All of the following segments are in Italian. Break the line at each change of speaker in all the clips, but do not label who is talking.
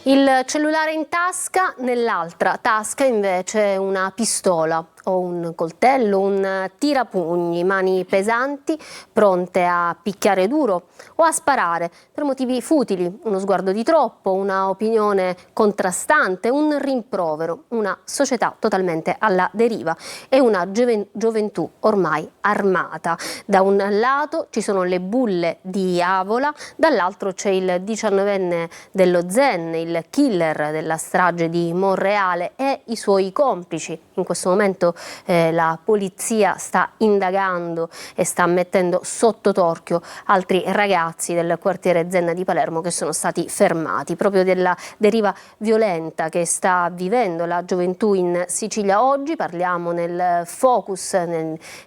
Il cellulare in tasca, nell'altra tasca invece una pistola o un coltello, un tirapugni, mani pesanti, pronte a picchiare duro o a sparare per motivi futili, uno sguardo di troppo, una opinione contrastante, un rimprovero, una società totalmente alla deriva e una gioventù ormai armata. Da un lato ci sono le bulle di Avola, dall'altro c'è il 19enne dello Zen, il killer della strage di Monreale e i suoi complici. In questo momento la polizia sta indagando e sta mettendo sotto torchio altri ragazzi del quartiere Zen di Palermo che sono stati fermati proprio della deriva violenta che sta vivendo la gioventù in Sicilia oggi. Parliamo nel Focus,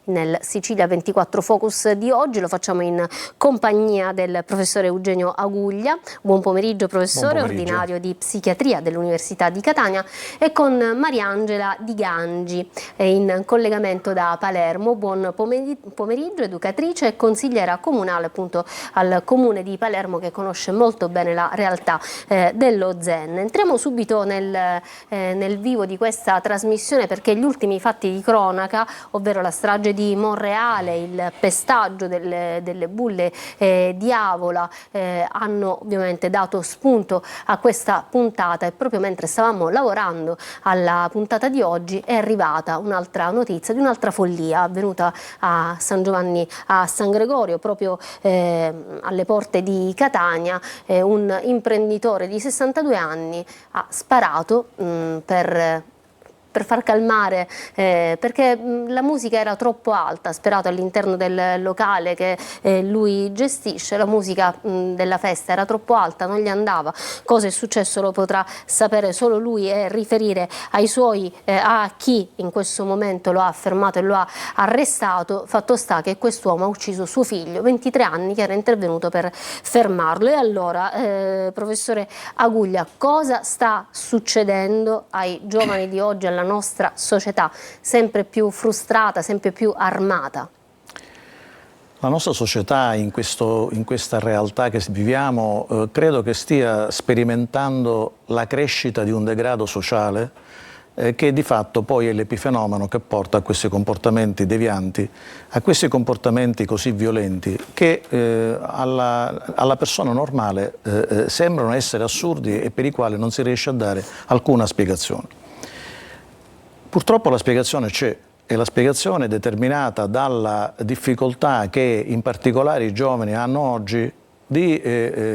nel Sicilia 24 Focus di oggi, lo facciamo in compagnia del professore Eugenio Aguglia. Buon pomeriggio professore, ordinario di psichiatria dell'Università di Catania, e con Mariangela Di Gangi in collegamento da Palermo. Buon pomeriggio, educatrice e consigliera comunale appunto al comune di Palermo, che conosce molto bene la realtà dello Zen. Entriamo subito nel vivo di questa trasmissione, perché gli ultimi fatti di cronaca, ovvero la strage di Monreale, il pestaggio delle bulle di Avola, hanno ovviamente dato spunto a questa puntata, e proprio mentre stavamo lavorando alla puntata di oggi è arrivata un'altra notizia di un'altra follia avvenuta a San Giovanni a San Gregorio, proprio alle porte di Catania. Un imprenditore di 62 anni ha sparato per far calmare, perché la musica era troppo alta. Ha sperato all'interno del locale che lui gestisce, la musica della festa era troppo alta, non gli andava. Cosa è successo lo potrà sapere solo lui e riferire ai suoi, a chi in questo momento lo ha fermato e lo ha arrestato. Fatto sta che quest'uomo ha ucciso suo figlio, 23 anni, che era intervenuto per fermarlo. E allora, professore Aguglia, cosa sta succedendo ai giovani di oggi, alla nostra società sempre più frustrata, sempre più armata?
La nostra società in questa realtà che viviamo credo che stia sperimentando la crescita di un degrado sociale che di fatto poi è l'epifenomeno che porta a questi comportamenti devianti, a questi comportamenti così violenti che alla persona normale sembrano essere assurdi e per i quali non si riesce a dare alcuna spiegazione. Purtroppo la spiegazione c'è, e la spiegazione è determinata dalla difficoltà che in particolare i giovani hanno oggi di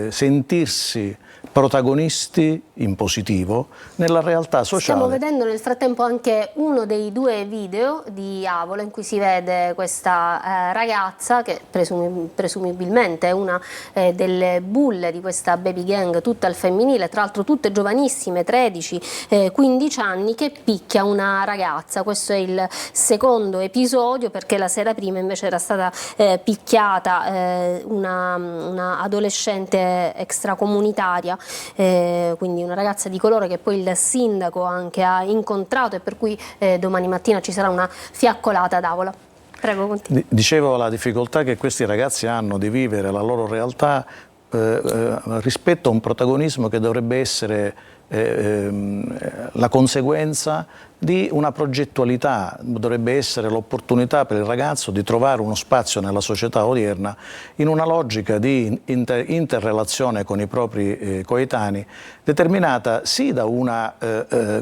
sentirsi protagonisti in positivo nella realtà sociale.
Stiamo vedendo nel frattempo anche uno dei due video di Avola in cui si vede questa ragazza che presumibilmente è una delle bulle di questa baby gang, tutta al femminile, tra l'altro tutte giovanissime, 13-15 anni, che picchia una ragazza. Questo è il secondo episodio, perché la sera prima invece era stata picchiata una adolescente extracomunitaria, quindi una ragazza di colore che poi il sindaco anche ha incontrato, e per cui domani mattina ci sarà una fiaccolata ad Avola. Prego, continui.
Dicevo la difficoltà che questi ragazzi hanno di vivere la loro realtà rispetto a un protagonismo che dovrebbe essere la conseguenza di una progettualità, dovrebbe essere l'opportunità per il ragazzo di trovare uno spazio nella società odierna in una logica di interrelazione con i propri coetanei, determinata sì da una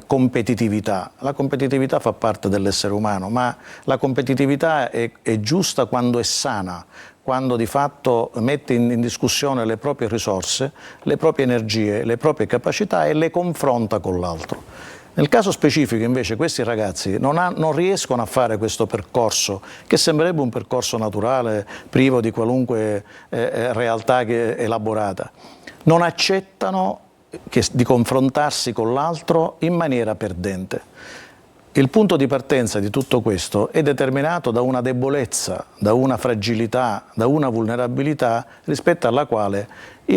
competitività. La competitività fa parte dell'essere umano, ma la competitività è giusta quando è sana, quando di fatto mette in discussione le proprie risorse, le proprie energie, le proprie capacità e le confronta con l'altro. Nel caso specifico invece questi ragazzi non riescono a fare questo percorso, che sembrerebbe un percorso naturale, privo di qualunque realtà elaborata. Non accettano di confrontarsi con l'altro in maniera perdente. Il punto di partenza di tutto questo è determinato da una debolezza, da una fragilità, da una vulnerabilità rispetto alla quale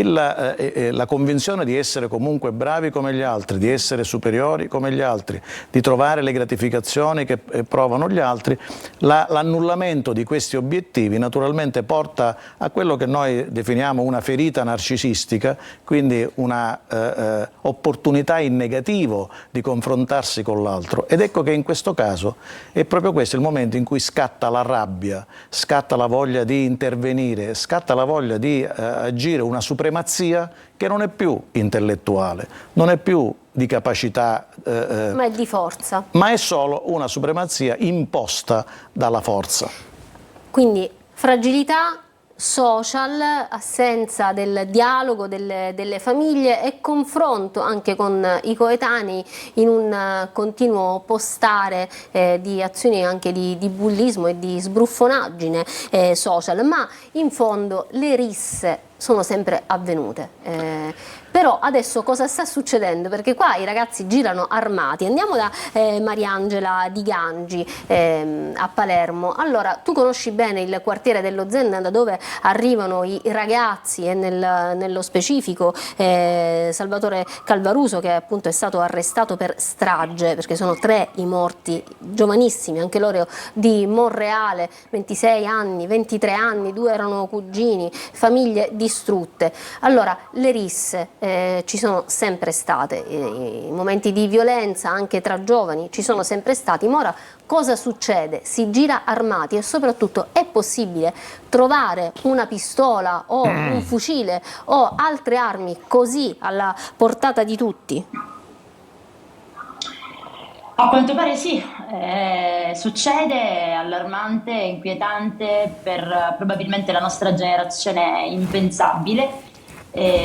la convinzione di essere comunque bravi come gli altri, di essere superiori come gli altri, di trovare le gratificazioni che provano gli altri, l'annullamento di questi obiettivi naturalmente porta a quello che noi definiamo una ferita narcisistica, quindi una opportunità in negativo di confrontarsi con l'altro. Ed ecco che in questo caso è proprio questo il momento in cui scatta la rabbia, scatta la voglia di intervenire, scatta la voglia di agire una supremazia che non è più intellettuale, non è più di capacità,
ma è di forza.
ma è solo una supremazia imposta dalla forza.
Quindi fragilità social, assenza del dialogo delle famiglie e confronto anche con i coetanei in un continuo postare di azioni anche di bullismo e di sbruffonaggine social, ma in fondo le risse sono sempre avvenute. Però adesso cosa sta succedendo? Perché qua i ragazzi girano armati. Andiamo da Mariangela Di Gangi a Palermo. Allora, tu conosci bene il quartiere dello Zen, da dove arrivano i ragazzi e nello specifico Salvatore Calvaruso, che appunto è stato arrestato per strage, perché sono 3 i morti giovanissimi, anche loro di Monreale, 26 anni, 23 anni, 2 erano cugini, famiglie distrutte. Allora, le risse ci sono sempre state, i momenti di violenza anche tra giovani ci sono sempre stati, ma ora cosa succede? Si gira armati e soprattutto è possibile trovare una pistola o un fucile o altre armi così alla portata di tutti?
A quanto pare sì, succede, allarmante, inquietante, per probabilmente la nostra generazione impensabile.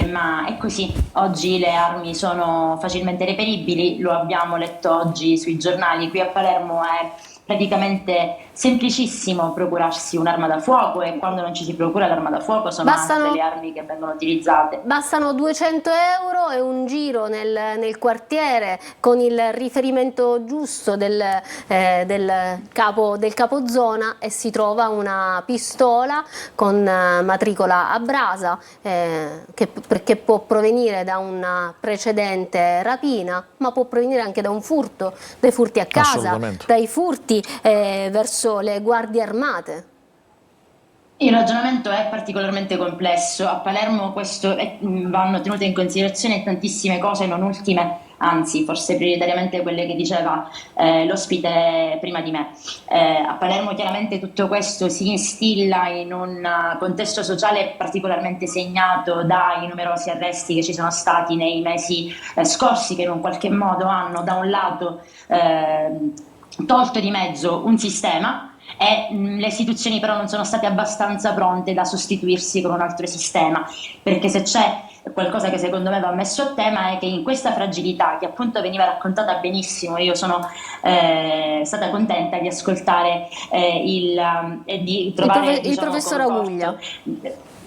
Ma è così, oggi le armi sono facilmente reperibili, lo abbiamo letto oggi sui giornali. Qui a Palermo è praticamente semplicissimo procurarsi un'arma da fuoco, e quando non ci si procura l'arma da fuoco sono altre le armi che vengono utilizzate.
Bastano 200 euro e un giro nel quartiere con il riferimento giusto del capozona e si trova una pistola con matricola a brasa che può provenire da una precedente rapina, ma può provenire anche da un furto, dai furti a casa, dai furti verso le guardie armate.
Il ragionamento è particolarmente complesso. A Palermo vanno tenute in considerazione tantissime cose, non ultime, anzi forse prioritariamente quelle che diceva l'ospite prima di me. A Palermo chiaramente tutto questo si instilla in un contesto sociale particolarmente segnato dai numerosi arresti che ci sono stati nei mesi scorsi, che in un qualche modo hanno da un lato tolto di mezzo un sistema, e le istituzioni però non sono state abbastanza pronte da sostituirsi con un altro sistema, perché se c'è qualcosa che secondo me va messo a tema è che in questa fragilità, che appunto veniva raccontata benissimo, io sono stata contenta di ascoltare di trovare
il professor Aguglia.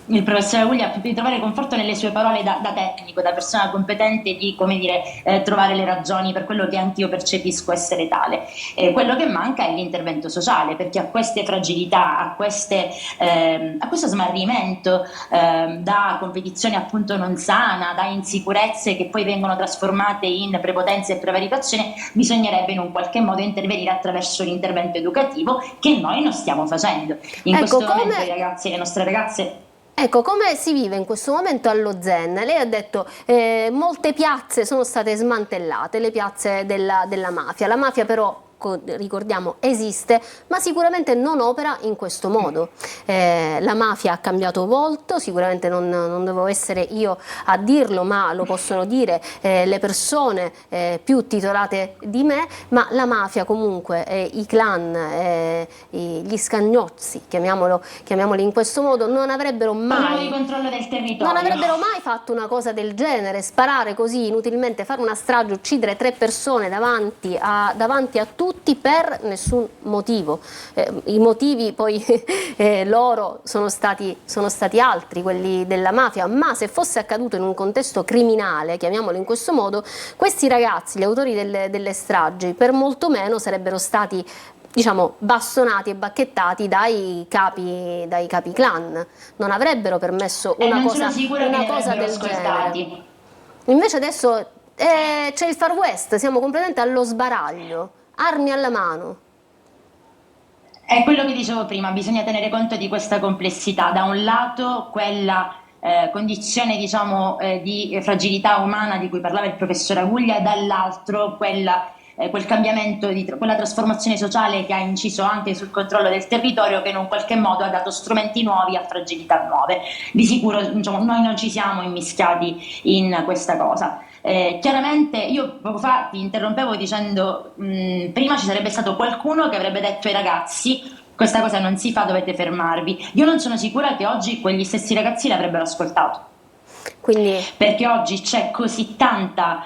Il professore Aguglia, di trovare conforto nelle sue parole da tecnico, da persona competente, di trovare le ragioni per quello che anch'io percepisco essere tale. Quello che manca è l'intervento sociale, perché a queste fragilità, a questo smarrimento da competizione appunto non sana, da insicurezze che poi vengono trasformate in prepotenza e prevaricazione, bisognerebbe in un qualche modo intervenire attraverso l'intervento educativo, che noi non stiamo facendo. In questo momento i ragazzi e le nostre ragazze.
Ecco, come si vive in questo momento allo Zen? Lei ha detto molte piazze sono state smantellate, le piazze della mafia. La mafia però, ricordiamo, esiste, ma sicuramente non opera in questo modo. La mafia ha cambiato volto, sicuramente non devo essere io a dirlo, ma lo possono dire le persone più titolate di me, ma la mafia comunque, i clan, gli scagnozzi, chiamiamoli in questo modo, non avrebbero mai fatto una cosa del genere, sparare così inutilmente, fare una strage, uccidere 3 persone davanti a tutti per nessun motivo. I motivi poi loro sono stati altri, quelli della mafia, ma se fosse accaduto in un contesto criminale, chiamiamolo in questo modo, questi ragazzi, gli autori delle stragi, per molto meno sarebbero stati diciamo, bastonati e bacchettati dai capi clan. Non avrebbero permesso una
non
cosa,
sono sicura
una
che li
cosa
avrebbero
del
ascoltati.
genere. Invece adesso c'è il Far West, siamo completamente allo sbaraglio, armi alla mano.
È quello che dicevo prima, bisogna tenere conto di questa complessità. Da un lato quella condizione, diciamo, di fragilità umana di cui parlava il professor Aguglia, e dall'altro quel cambiamento, quella trasformazione sociale che ha inciso anche sul controllo del territorio, che in un qualche modo ha dato strumenti nuovi a fragilità nuove. Di sicuro, diciamo, noi non ci siamo immischiati in questa cosa. Chiaramente io poco fa ti interrompevo dicendo prima ci sarebbe stato qualcuno che avrebbe detto ai ragazzi questa cosa non si fa, dovete fermarvi. Io non sono sicura che oggi quegli stessi ragazzi l'avrebbero ascoltato.
Quindi
Perché oggi c'è così tanta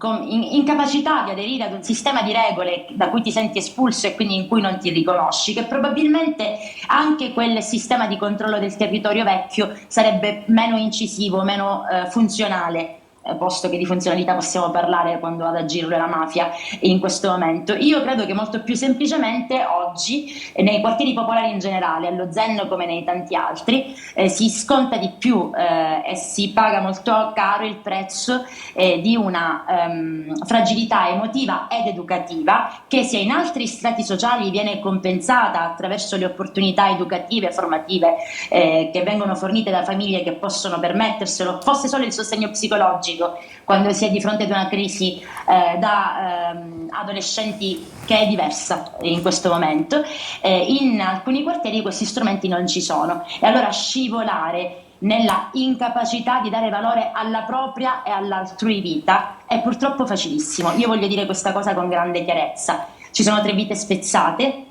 incapacità di aderire ad un sistema di regole da cui ti senti espulso e quindi in cui non ti riconosci, che probabilmente anche quel sistema di controllo del territorio vecchio sarebbe meno incisivo, meno funzionale, posto che di funzionalità possiamo parlare quando ad agire la mafia in questo momento. Io credo che molto più semplicemente oggi nei quartieri popolari in generale, allo Zen come nei tanti altri, si sconta di più e si paga molto caro il prezzo di una fragilità emotiva ed educativa che sia in altri strati sociali viene compensata attraverso le opportunità educative e formative che vengono fornite da famiglie che possono permetterselo, fosse solo il sostegno psicologico quando si è di fronte ad una crisi da adolescenti che è diversa in questo momento. In alcuni quartieri questi strumenti non ci sono e allora scivolare nella incapacità di dare valore alla propria e all'altrui vita è purtroppo facilissimo. Io voglio dire questa cosa con grande chiarezza: ci sono 3 vite spezzate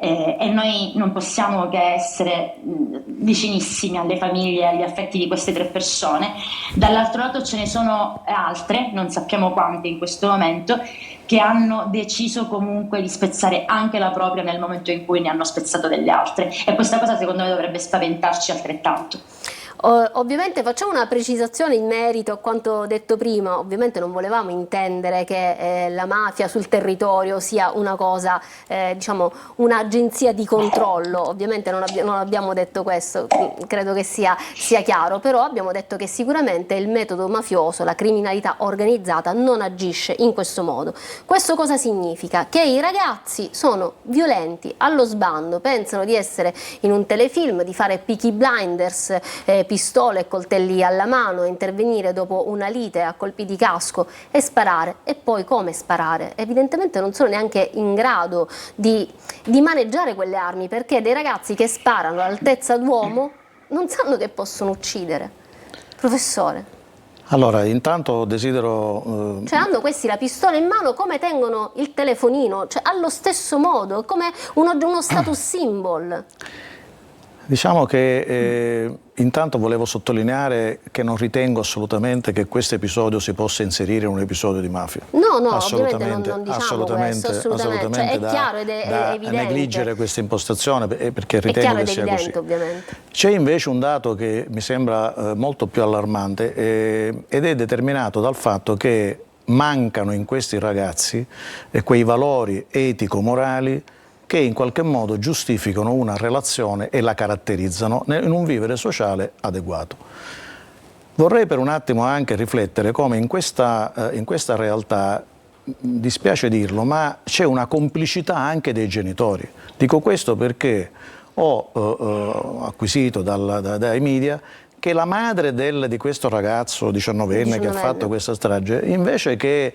e noi non possiamo che essere vicinissimi alle famiglie e agli affetti di queste 3 persone. Dall'altro lato ce ne sono altre, non sappiamo quante in questo momento, che hanno deciso comunque di spezzare anche la propria nel momento in cui ne hanno spezzato delle altre, e questa cosa secondo me dovrebbe spaventarci altrettanto.
Ovviamente facciamo una precisazione in merito a quanto detto prima. Ovviamente non volevamo intendere che la mafia sul territorio sia una cosa, diciamo, un'agenzia di controllo. Ovviamente non abbiamo detto questo, credo che sia chiaro, però abbiamo detto che sicuramente il metodo mafioso, la criminalità organizzata non agisce in questo modo. Questo cosa significa? Che i ragazzi sono violenti allo sbando, pensano di essere in un telefilm, di fare Peaky Blinders, pistole e coltelli alla mano, intervenire dopo una lite a colpi di casco e sparare. E poi come sparare? Evidentemente non sono neanche in grado di maneggiare quelle armi, perché dei ragazzi che sparano all'altezza d'uomo non sanno che possono uccidere. Professore.
Allora, intanto desidero...
Cioè hanno questi la pistola in mano come tengono il telefonino, cioè allo stesso modo, come uno status symbol.
Diciamo che intanto volevo sottolineare che non ritengo assolutamente che questo episodio si possa inserire in un episodio di mafia.
No, ovviamente non diciamo questo, assolutamente. Cioè, è chiaro ed è evidente.
Da negligere questa impostazione perché ritengo
chiaro
che
ed
sia
evidente,
così.
Ovviamente.
C'è invece un dato che mi sembra molto più allarmante ed è determinato dal fatto che mancano in questi ragazzi quei valori etico-morali che in qualche modo giustificano una relazione e la caratterizzano in un vivere sociale adeguato. Vorrei per un attimo anche riflettere come in questa realtà, dispiace dirlo, ma c'è una complicità anche dei genitori. Dico questo perché ho acquisito dai media che la madre di questo ragazzo 19enne che ha fatto questa strage, invece che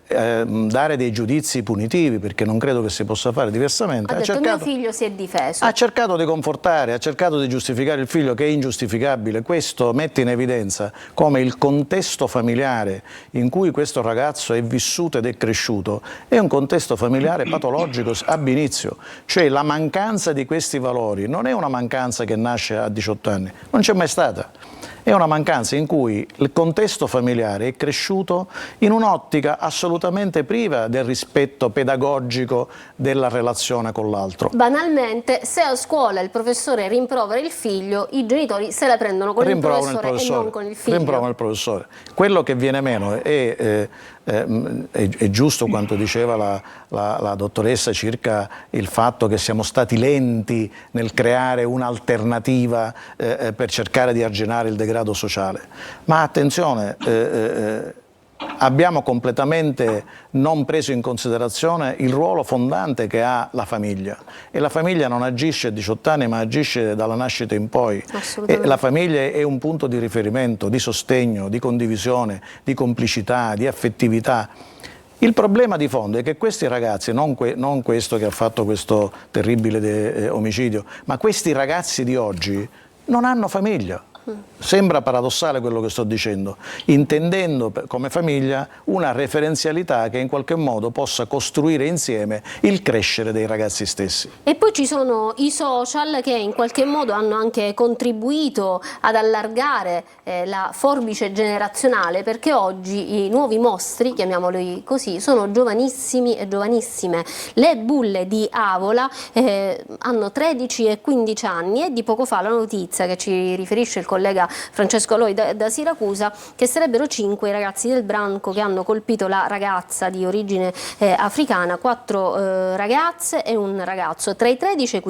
dare dei giudizi punitivi, perché non credo che si possa fare diversamente,
ha detto mio figlio si è difeso.
Ha cercato di confortare, ha cercato di giustificare il figlio, che è ingiustificabile. Questo mette in evidenza come il contesto familiare in cui questo ragazzo è vissuto ed è cresciuto è un contesto familiare patologico ab inizio, cioè la mancanza di questi valori non è una mancanza che nasce a 18 anni, non c'è mai stata. È una mancanza in cui il contesto familiare è cresciuto in un'ottica assolutamente priva del rispetto pedagogico della relazione con l'altro.
Banalmente, se a scuola il professore rimprovera il figlio, i genitori se la prendono con il professore e non con il figlio.
Rimproverano il professore. Quello che viene meno è è giusto quanto diceva la dottoressa circa il fatto che siamo stati lenti nel creare un'alternativa per cercare di arginare il degrado sociale. Ma attenzione, abbiamo completamente non preso in considerazione il ruolo fondante che ha la famiglia, e la famiglia non agisce a 18 anni ma agisce dalla nascita in poi, e la famiglia è un punto di riferimento, di sostegno, di condivisione, di complicità, di affettività. Il problema di fondo è che questi ragazzi, non questo che ha fatto questo terribile omicidio, ma questi ragazzi di oggi non hanno famiglia. Sembra paradossale quello che sto dicendo, intendendo come famiglia una referenzialità che in qualche modo possa costruire insieme il crescere dei ragazzi stessi.
E poi ci sono i social che in qualche modo hanno anche contribuito ad allargare la forbice generazionale, perché oggi i nuovi mostri, chiamiamoli così, sono giovanissimi e giovanissime. Le bulle di Avola hanno 13 e 15 anni, e di poco fa la notizia che ci riferisce il collega Francesco Aloi da Siracusa, che sarebbero 5 i ragazzi del branco che hanno colpito la ragazza di origine africana, 4 ragazze e un ragazzo tra i 13 e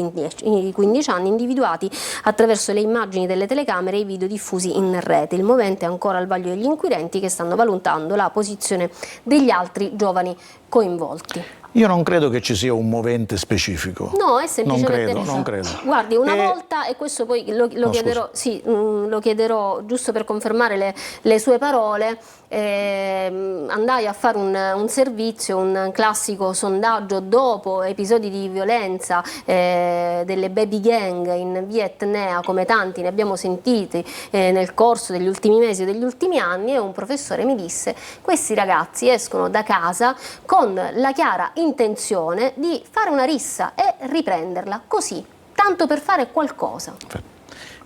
i 15 anni, individuati attraverso le immagini delle telecamere e i video diffusi in rete. Il movente è ancora al vaglio degli inquirenti, che stanno valutando la posizione degli altri giovani coinvolti.
Io non credo che ci sia un movente specifico.
No, è semplicemente...
Non credo.
Guardi, una volta, e questo poi lo chiederò, sì, lo chiederò giusto per confermare le sue parole, andai a fare un servizio, un classico sondaggio dopo episodi di violenza delle baby gang in Vietnam, come tanti ne abbiamo sentiti nel corso degli ultimi mesi o degli ultimi anni, e un professore mi disse: questi ragazzi escono da casa con la chiara intenzione di fare una rissa e riprenderla, così, tanto per fare qualcosa.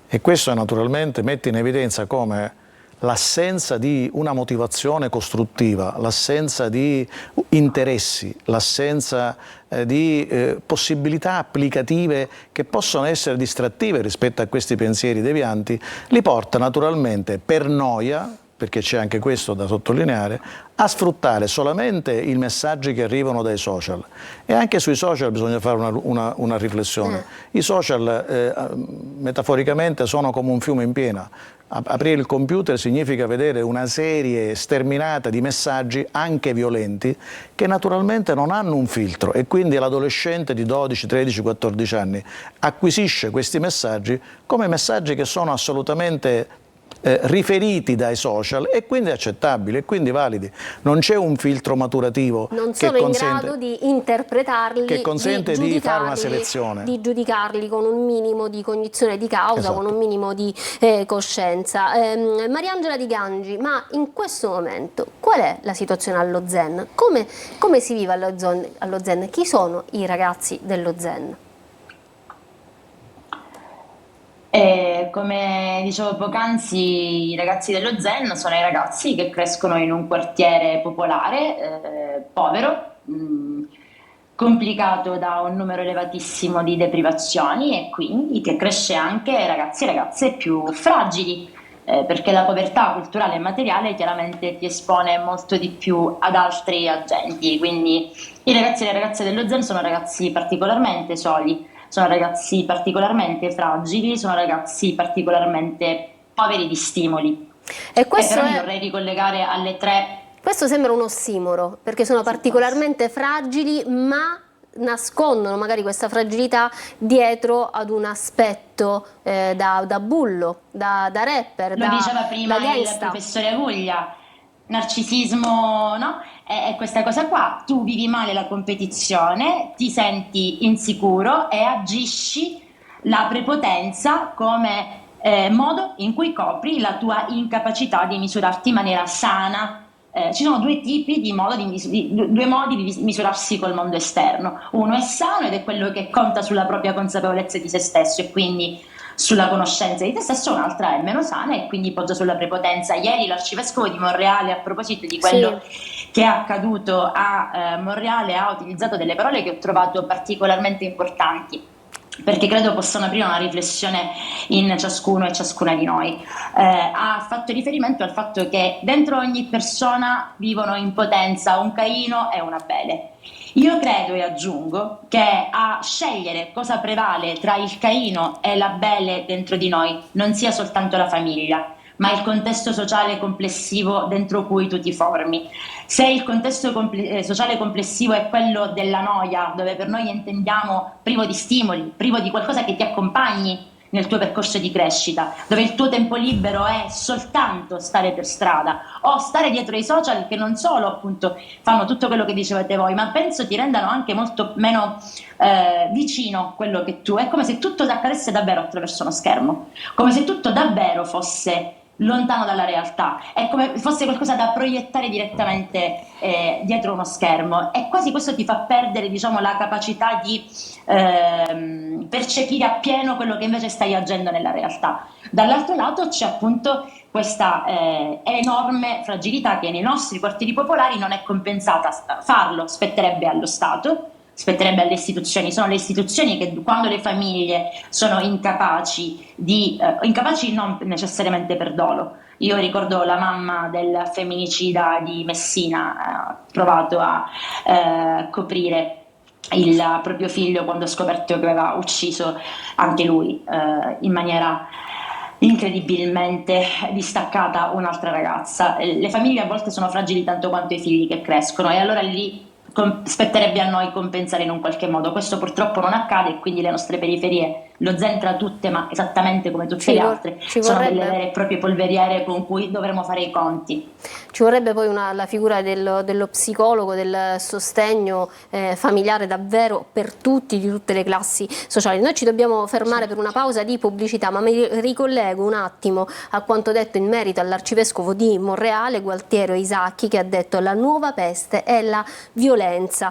E questo naturalmente mette in evidenza come l'assenza di una motivazione costruttiva, l'assenza di interessi, l'assenza di possibilità applicative che possono essere distrattive rispetto a questi pensieri devianti, li porta naturalmente, per noia, perché c'è anche questo da sottolineare, a sfruttare solamente i messaggi che arrivano dai social. E anche sui social bisogna fare una riflessione. I social metaforicamente sono come un fiume in piena. Aprire il computer significa vedere una serie sterminata di messaggi, anche violenti, che naturalmente non hanno un filtro, e quindi l'adolescente di 12, 13, 14 anni acquisisce questi messaggi come messaggi che sono assolutamente riferiti dai social, e quindi accettabili e quindi validi. Non c'è un filtro maturativo
non sono in grado di interpretarli,
che consente di fare una selezione,
di giudicarli con un minimo di cognizione di causa,
esatto,
con un minimo di coscienza. Mariangela Di Gangi, ma in questo momento qual è la situazione allo Zen? Come si vive allo Zen? Chi sono i ragazzi dello Zen?
Come dicevo poc'anzi, i ragazzi dello Zen sono i ragazzi che crescono in un quartiere popolare, povero, complicato da un numero elevatissimo di deprivazioni, e quindi che cresce anche ragazzi e ragazze più fragili, perché la povertà culturale e materiale chiaramente ti espone molto di più ad altri agenti. Quindi i ragazzi e le ragazze dello Zen sono ragazzi particolarmente soli, sono ragazzi particolarmente fragili, sono ragazzi particolarmente poveri di stimoli.
E questo
però mi vorrei ricollegare alle tre...
Questo sembra un ossimoro, perché sono particolarmente fragili, ma nascondono magari questa fragilità dietro ad un aspetto da bullo, da rapper,
Lo diceva prima
da
il
gangsta.
professore Aguglia, narcisismo, no? È questa cosa qua: tu vivi male la competizione, ti senti insicuro e agisci la prepotenza come modo in cui copri la tua incapacità di misurarti in maniera sana. Ci sono due tipi di due modi di misurarsi col mondo esterno. Uno è sano ed è quello che conta sulla propria consapevolezza di se stesso e quindi sulla conoscenza di te stesso. Un'altra è meno sana e quindi poggia sulla prepotenza. Ieri l'arcivescovo di Monreale, a proposito di quello che è accaduto a Monreale, ha utilizzato delle parole che ho trovato particolarmente importanti. perché credo possano aprire una riflessione in ciascuno e ciascuna di noi. Ha fatto riferimento al fatto che dentro ogni persona vivono in potenza un Caino e un Abele. Io credo e aggiungo che a scegliere cosa prevale tra il Caino e l'Abele dentro di noi non sia soltanto la famiglia, ma il contesto sociale complessivo dentro cui tu ti formi. Se il contesto sociale complessivo è quello della noia, dove per noi intendiamo privo di stimoli, privo di qualcosa che ti accompagni nel tuo percorso di crescita, dove il tuo tempo libero è soltanto stare per strada o stare dietro ai social, che non solo appunto fanno tutto quello che dicevate voi, ma penso ti rendano anche molto meno vicino quello che tu, è come se tutto accadesse davvero attraverso uno schermo, come se tutto davvero fosse lontano dalla realtà, è come fosse qualcosa da proiettare direttamente dietro uno schermo, e quasi questo ti fa perdere, diciamo, la capacità di percepire appieno quello che invece stai agendo nella realtà. Dall'altro lato c'è appunto questa enorme fragilità che nei nostri quartieri popolari non è compensata. Farlo spetterebbe allo Stato, spetterebbe alle istituzioni. Sono le istituzioni che, quando le famiglie sono incapaci incapaci non necessariamente per dolo. Io ricordo la mamma del femminicida di Messina, ha provato a coprire il proprio figlio quando ha scoperto che aveva ucciso anche lui in maniera incredibilmente distaccata un'altra ragazza. Le famiglie a volte sono fragili tanto quanto i figli che crescono, e allora lì spetterebbe a noi compensare in un qualche modo. Questo purtroppo non accade, e quindi le nostre periferie lo zentra tutte, ma esattamente come tutte le altre sono delle vere e proprie polveriere con cui dovremo fare i conti.
Ci vorrebbe poi la figura dello psicologo, del sostegno familiare davvero per tutti, di tutte le classi sociali. Noi ci dobbiamo fermare per una pausa di pubblicità, ma mi ricollego un attimo a quanto detto in merito all'arcivescovo di Monreale, Gualtiero Isacchi, che ha detto: la nuova peste è la violenza.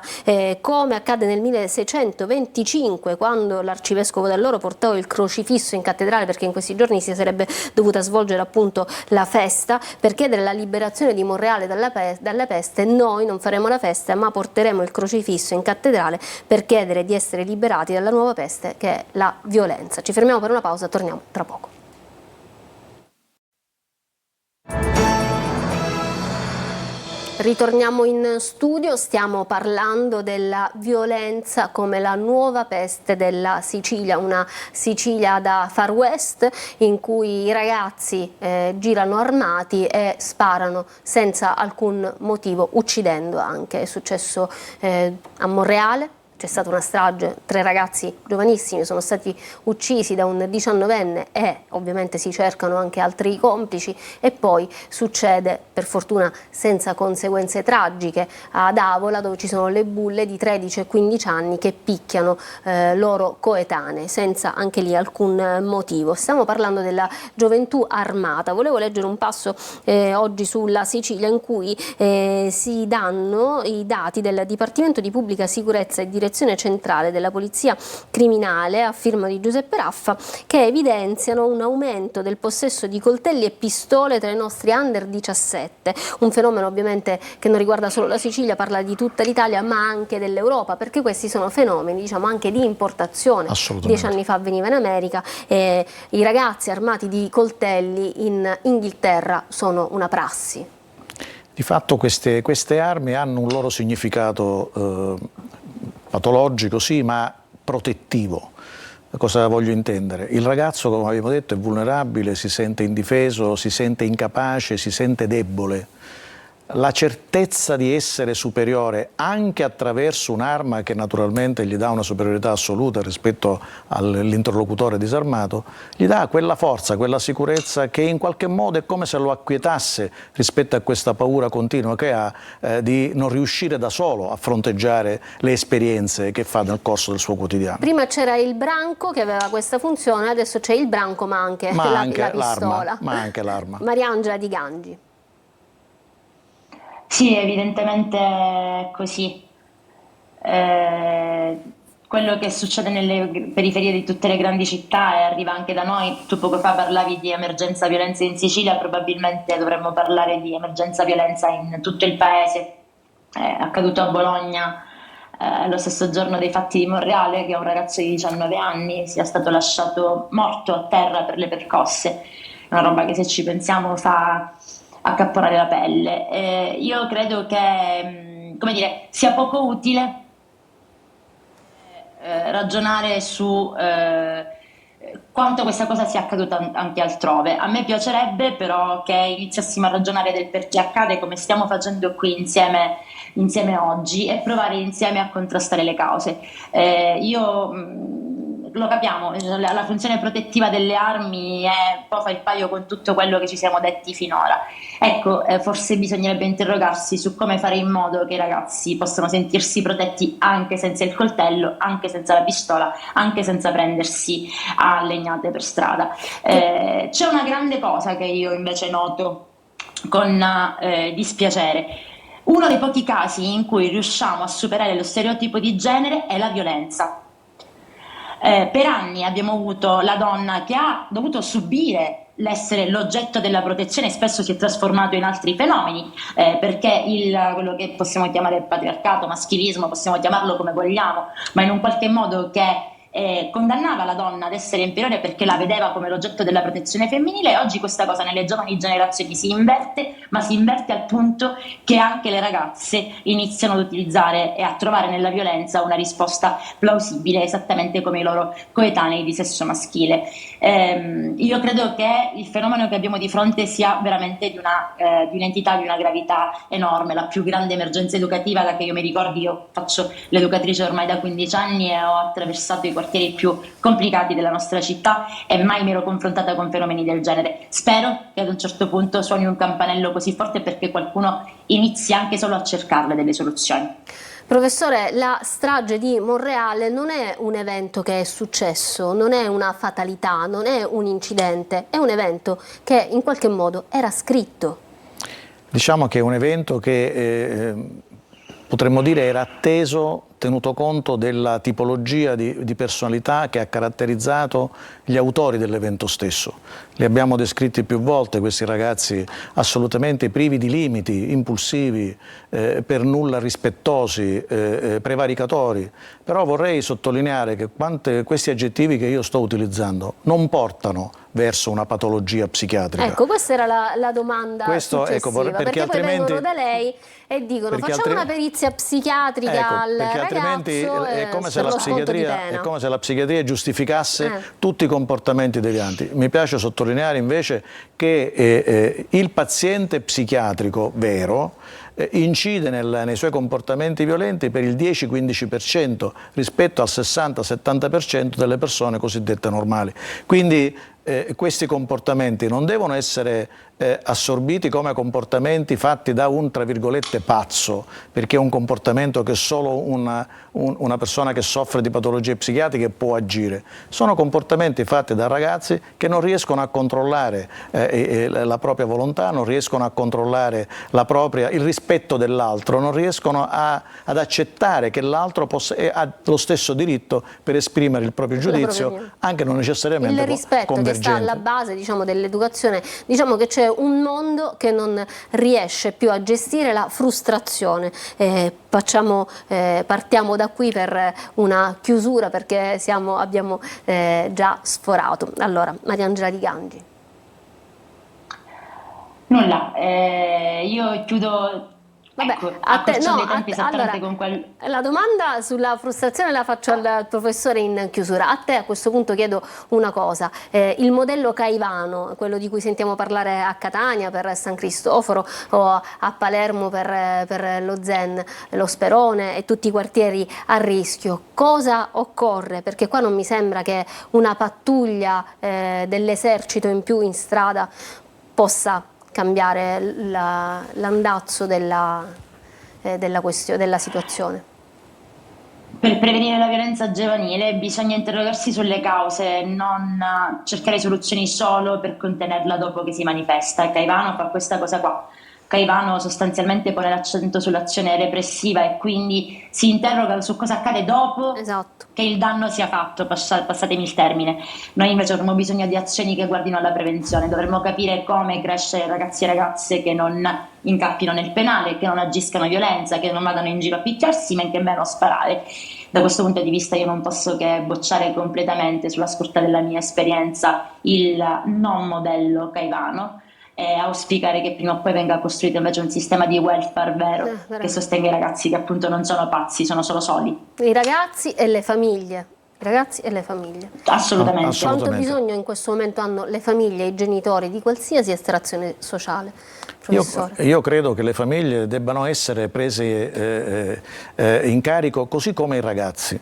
Come accade nel 1625, quando l'arcivescovo da allora portò il crocifisso in cattedrale, perché in questi giorni si sarebbe dovuta svolgere appunto la festa per chiedere la liberazione di Monreale dalla peste. Noi non faremo la festa, ma porteremo il crocifisso in cattedrale per chiedere di essere liberati dalla nuova peste, che è la violenza. Ci fermiamo per una pausa, torniamo tra poco. Ritorniamo in studio, stiamo parlando della violenza come la nuova peste della Sicilia, una Sicilia da Far West in cui i ragazzi girano armati e sparano senza alcun motivo, uccidendo anche. È successo a Monreale. C'è stata una strage, 3 ragazzi giovanissimi sono stati uccisi da un 19enne e ovviamente si cercano anche altri complici, e poi succede, per fortuna senza conseguenze tragiche, ad Avola, dove ci sono le bulle di 13 e 15 anni che picchiano loro coetanei senza anche lì alcun motivo. Stiamo parlando della gioventù armata. Volevo leggere un passo oggi sulla Sicilia in cui si danno i dati del Dipartimento di Pubblica Sicurezza e Direzione Centrale della Polizia Criminale a firma di Giuseppe Raffa, che evidenziano un aumento del possesso di coltelli e pistole tra i nostri under 17, un fenomeno ovviamente che non riguarda solo la Sicilia, parla di tutta l'Italia ma anche dell'Europa, perché questi sono fenomeni, diciamo, anche di importazione. 10 anni fa avveniva in America, i ragazzi armati di coltelli in Inghilterra sono una prassi.
Di fatto queste armi hanno un loro significato patologico, sì, ma protettivo. Cosa voglio intendere? Il ragazzo, come abbiamo detto, è vulnerabile, si sente indifeso, si sente incapace, si sente debole. La certezza di essere superiore anche attraverso un'arma che naturalmente gli dà una superiorità assoluta rispetto all'interlocutore disarmato, gli dà quella forza, quella sicurezza che in qualche modo è come se lo acquietasse rispetto a questa paura continua che ha di non riuscire da solo a fronteggiare le esperienze che fa nel corso del suo quotidiano.
Prima c'era il branco che aveva questa funzione, adesso c'è il branco ma anche la pistola.
Ma anche l'arma.
Mariangela Di Gangi.
Sì, evidentemente è così. Quello che succede nelle periferie di tutte le grandi città e arriva anche da noi. Tu poco fa parlavi di emergenza violenza in Sicilia, probabilmente dovremmo parlare di emergenza violenza in tutto il paese. È accaduto a Bologna lo stesso giorno dei fatti di Monreale, che un ragazzo di 19 anni sia stato lasciato morto a terra per le percosse. È una roba che, se ci pensiamo, fa accapponare la pelle. Io credo che, come dire, sia poco utile ragionare su quanto questa cosa sia accaduta anche altrove. A me piacerebbe però che iniziassimo a ragionare del perché accade, come stiamo facendo qui insieme oggi, e provare insieme a contrastare le cause. Lo capiamo, la funzione protettiva delle armi poi fa il paio con tutto quello che ci siamo detti finora. Ecco, forse bisognerebbe interrogarsi su come fare in modo che i ragazzi possano sentirsi protetti anche senza il coltello, anche senza la pistola, anche senza prendersi a legnate per strada. C'è una grande cosa che io invece noto con dispiacere. Uno dei pochi casi in cui riusciamo a superare lo stereotipo di genere è la violenza. Per anni abbiamo avuto la donna che ha dovuto subire l'essere l'oggetto della protezione, spesso si è trasformato in altri fenomeni, perché quello che possiamo chiamare patriarcato, maschilismo, possiamo chiamarlo come vogliamo, ma in un qualche modo che condannava la donna ad essere inferiore perché la vedeva come l'oggetto della protezione femminile. Oggi questa cosa nelle giovani generazioni si inverte, ma si inverte al punto che anche le ragazze iniziano ad utilizzare e a trovare nella violenza una risposta plausibile, esattamente come i loro coetanei di sesso maschile. Io credo che il fenomeno che abbiamo di fronte sia veramente di un'entità, di una gravità enorme, la più grande emergenza educativa da che io mi ricordi. Io faccio l'educatrice ormai da 15 anni e ho attraversato i quartieri più complicati della nostra città e mai mi ero confrontata con fenomeni del genere. Spero che ad un certo punto suoni un campanello così forte perché qualcuno inizi anche solo a cercarle delle soluzioni.
Professore, la strage di Monreale non è un evento che è successo, non è una fatalità, non è un incidente, è un evento che in qualche modo era scritto.
Diciamo che è un evento che potremmo dire era atteso, tenuto conto della tipologia di personalità che ha caratterizzato gli autori dell'evento stesso. Li abbiamo descritti più volte, questi ragazzi assolutamente privi di limiti, impulsivi, per nulla rispettosi, prevaricatori. Però vorrei sottolineare che questi aggettivi che io sto utilizzando non portano verso una patologia psichiatrica.
Ecco, questa era la domanda successiva,
ecco, perché
poi vengono da lei e dicono facciamo una perizia psichiatrica al ragazzo,
altrimenti è come se la psichiatria giustificasse tutti i comportamenti devianti. Mi piace sottolineare invece che il paziente psichiatrico vero incide nei suoi comportamenti violenti per il 10-15% rispetto al 60-70% delle persone cosiddette normali. Quindi questi comportamenti non devono essere assorbiti come comportamenti fatti da un, tra virgolette, pazzo, perché è un comportamento che solo una persona che soffre di patologie psichiatriche può agire. Sono comportamenti fatti da ragazzi che non riescono a controllare la propria volontà, non riescono a controllare il rispetto dell'altro, non riescono ad accettare che l'altro ha lo stesso diritto per esprimere il proprio giudizio, anche non necessariamente
il rispetto che sta alla base, diciamo, dell'educazione. Diciamo che c'è un mondo che non riesce più a gestire la frustrazione. Partiamo da qui per una chiusura perché abbiamo già sforato. Allora, Mariangela Di Gangi.
Nulla, io chiudo.
Vabbè,
ecco,
la domanda sulla frustrazione la faccio al professore in chiusura. A te a questo punto chiedo una cosa. Il modello Caivano, quello di cui sentiamo parlare a Catania per San Cristoforo o a Palermo per lo Zen, lo Sperone e tutti i quartieri a rischio, cosa occorre? Perché qua non mi sembra che una pattuglia dell'esercito in più in strada possa cambiare l'andazzo della situazione.
Per prevenire la violenza giovanile bisogna interrogarsi sulle cause, non cercare soluzioni solo per contenerla dopo che si manifesta. Caivano fa questa cosa qua. Caivano sostanzialmente pone l'accento sull'azione repressiva e quindi si interroga su cosa accade dopo
Esatto.
che il danno sia fatto, passatemi il termine. Noi invece avremo bisogno di azioni che guardino alla prevenzione, dovremmo capire come crescere ragazzi e ragazze che non incappino nel penale, che non agiscano violenza, che non vadano in giro a picchiarsi, men che meno a sparare. Da questo punto di vista io non posso che bocciare completamente, sulla scorta della mia esperienza, il non modello Caivano, e auspicare che prima o poi venga costruito invece un sistema di welfare vero che
veramente.
sostenga i ragazzi che appunto non sono pazzi, sono solo soli.
I ragazzi e le famiglie. I ragazzi e le famiglie.
Assolutamente.
Assolutamente.
Quanto bisogno in questo momento hanno le famiglie e i genitori di qualsiasi estrazione sociale, professore?
Io credo che le famiglie debbano essere prese in carico così come i ragazzi.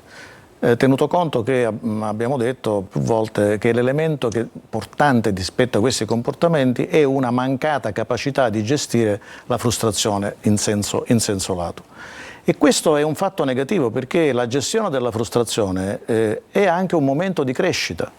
Tenuto conto che abbiamo detto più volte che l'elemento portante rispetto a questi comportamenti è una mancata capacità di gestire la frustrazione in senso lato. E questo è un fatto negativo perché la gestione della frustrazione è anche un momento di crescita.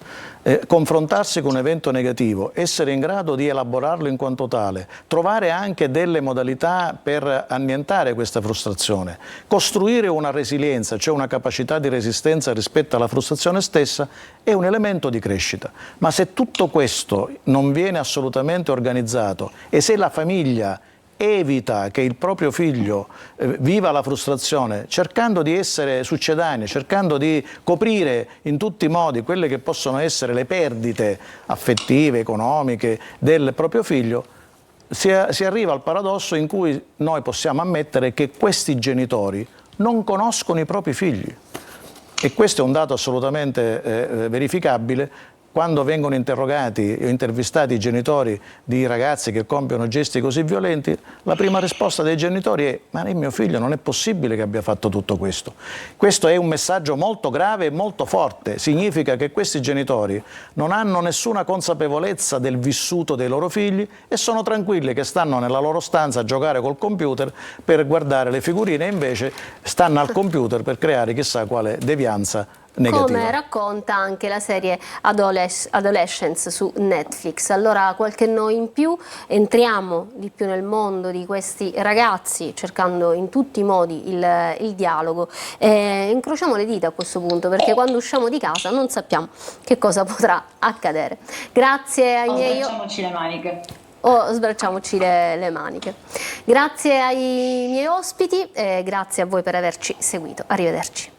Confrontarsi con un evento negativo, essere in grado di elaborarlo in quanto tale, trovare anche delle modalità per annientare questa frustrazione, costruire una resilienza, cioè una capacità di resistenza rispetto alla frustrazione stessa, è un elemento di crescita. Ma se tutto questo non viene assolutamente organizzato e se la famiglia evita che il proprio figlio viva la frustrazione, cercando di essere succedanea, cercando di coprire in tutti i modi quelle che possono essere le perdite affettive, economiche del proprio figlio, si arriva al paradosso in cui noi possiamo ammettere che questi genitori non conoscono i propri figli. E questo è un dato assolutamente verificabile. Quando vengono interrogati o intervistati i genitori di ragazzi che compiono gesti così violenti, la prima risposta dei genitori è: ma mio figlio non è possibile che abbia fatto tutto questo. Questo è un messaggio molto grave e molto forte. Significa che questi genitori non hanno nessuna consapevolezza del vissuto dei loro figli e sono tranquilli che stanno nella loro stanza a giocare col computer per guardare le figurine e invece stanno al computer per creare chissà quale devianza negativa.
Come racconta anche la serie Adolescence su Netflix. Allora, qualche no in più, entriamo di più nel mondo di questi ragazzi cercando in tutti i modi il dialogo e incrociamo le dita a questo punto, perché quando usciamo di casa non sappiamo che cosa potrà accadere. Grazie ai miei...
Sbracciamoci le maniche.
O sbracciamoci le maniche. Grazie ai miei ospiti e grazie a voi per averci seguito. Arrivederci.